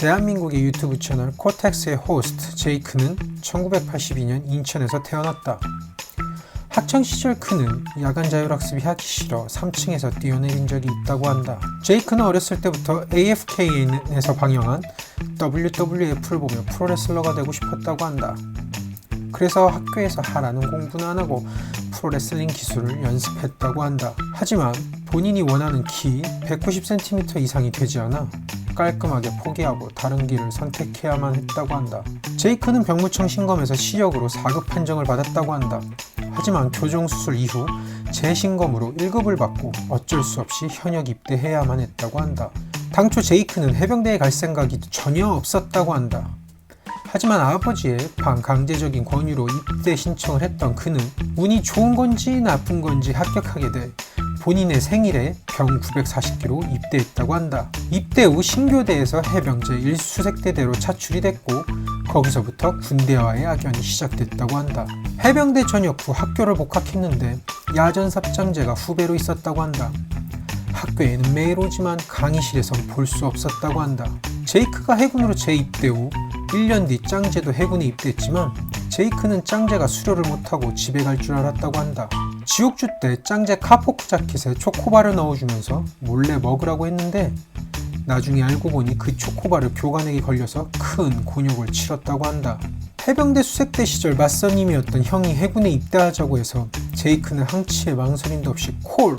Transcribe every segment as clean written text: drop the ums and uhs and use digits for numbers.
대한민국의 유튜브 채널 코텍스의 호스트 제이크는 1982년 인천에서 태어났다. 학창시절 그는 야간 자율학습이 하기 싫어 3층에서 뛰어내린 적이 있다고 한다. 제이크는 어렸을 때부터 AFKN에서 방영한 WWF를 보며 프로레슬러가 되고 싶었다고 한다. 그래서 학교에서 하라는 공부는 안 하고 프로레슬링 기술을 연습했다고 한다. 하지만 본인이 원하는 키 190cm 이상이 되지 않아 깔끔하게 포기하고 다른 길을 선택해야만 했다고 한다. 제이크는 병무청 신검에서 시력으로 4급 판정을 받았다고 한다. 하지만 교정수술 이후 재신검으로 1급을 받고 어쩔 수 없이 현역 입대해야만 했다고 한다. 당초 제이크는 해병대에 갈 생각이 전혀 없었다고 한다. 하지만 아버지의 반강제적인 권유로 입대 신청을 했던 그는 운이 좋은 건지 나쁜 건지 합격하게 돼 본인의 생일에 병 940기로 입대했다고 한다. 입대 후 신교대에서 해병제 1수색대대로 차출이 됐고 거기서부터 군대와의 악연이 시작됐다고 한다. 해병대 전역 후 학교를 복학했는데 야전삽장제가 후배로 있었다고 한다. 학교에는 매일 오지만 강의실에선 볼 수 없었다고 한다. 제이크가 해군으로 재입대 후 1년 뒤 짱제도 해군에 입대했지만 제이크는 짱제가 수료를 못하고 집에 갈 줄 알았다고 한다. 지옥주 때 짱제 카포크 자켓에 초코바를 넣어주면서 몰래 먹으라고 했는데 나중에 알고 보니 그 초코바를 교관에게 걸려서 큰 곤욕을 치렀다고 한다. 해병대 수색대 시절 맞선임이었던 형이 해군에 입대하자고 해서 제이크는 항치의 망설임도 없이 콜을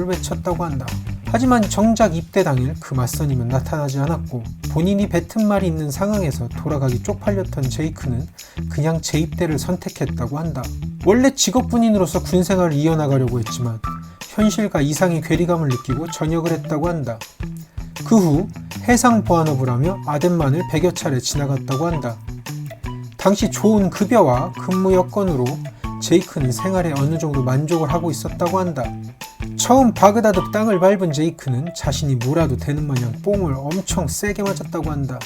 외쳤다고 한다. 하지만 정작 입대 당일 그 맞선임은 나타나지 않았고 본인이 뱉은 말이 있는 상황에서 돌아가기 쪽팔렸던 제이크는 그냥 재입대를 선택했다고 한다. 원래 직업군인으로서 군생활을 이어나가려고 했지만 현실과 이상의 괴리감을 느끼고 전역을 했다고 한다. 그 후 해상보안업을 하며 아덴만을 100여 차례 지나갔다고 한다. 당시 좋은 급여와 근무 여건으로 제이크는 생활에 어느 정도 만족을 하고 있었다고 한다. 처음 바그다드 땅을 밟은 제이크는 자신이 뭐라도 되는 마냥 뽕을 엄청 세게 맞았다고 한다.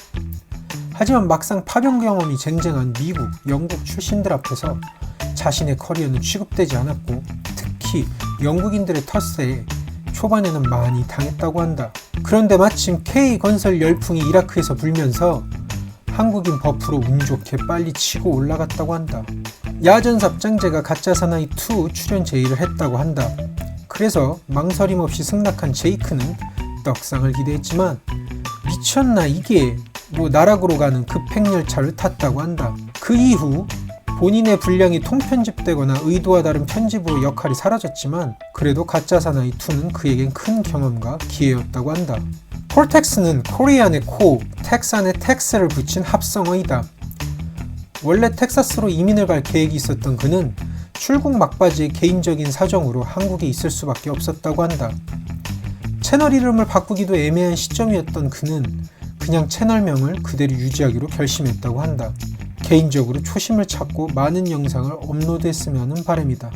하지만 막상 파병 경험이 쟁쟁한 미국, 영국 출신들 앞에서 자신의 커리어는 취급되지 않았고 특히 영국인들의 텃세에 초반에는 많이 당했다고 한다. 그런데 마침 K건설 열풍이 이라크에서 불면서 한국인 버프로 운 좋게 빨리 치고 올라갔다고 한다. 야전삽장제가 가짜사나이2 출연 제의를 했다고 한다. 그래서 망설임 없이 승낙한 제이크는 떡상을 기대했지만 미쳤나 이게 나락으로 가는 급행열차를 탔다고 한다. 그 이후 본인의 분량이 통편집되거나 의도와 다른 편집으로 역할이 사라졌지만 그래도 가짜사나이2는 그에겐 큰 경험과 기회였다고 한다. 콜텍스는 코리안의 코, 텍산의 텍스를 붙인 합성어이다. 원래 텍사스로 이민을 갈 계획이 있었던 그는 출국 막바지의 개인적인 사정으로 한국에 있을 수밖에 없었다고 한다. 채널 이름을 바꾸기도 애매한 시점이었던 그는 그냥 채널명을 그대로 유지하기로 결심했다고 한다. 개인적으로 초심을 찾고 많은 영상을 업로드했으면 하는 바람이다.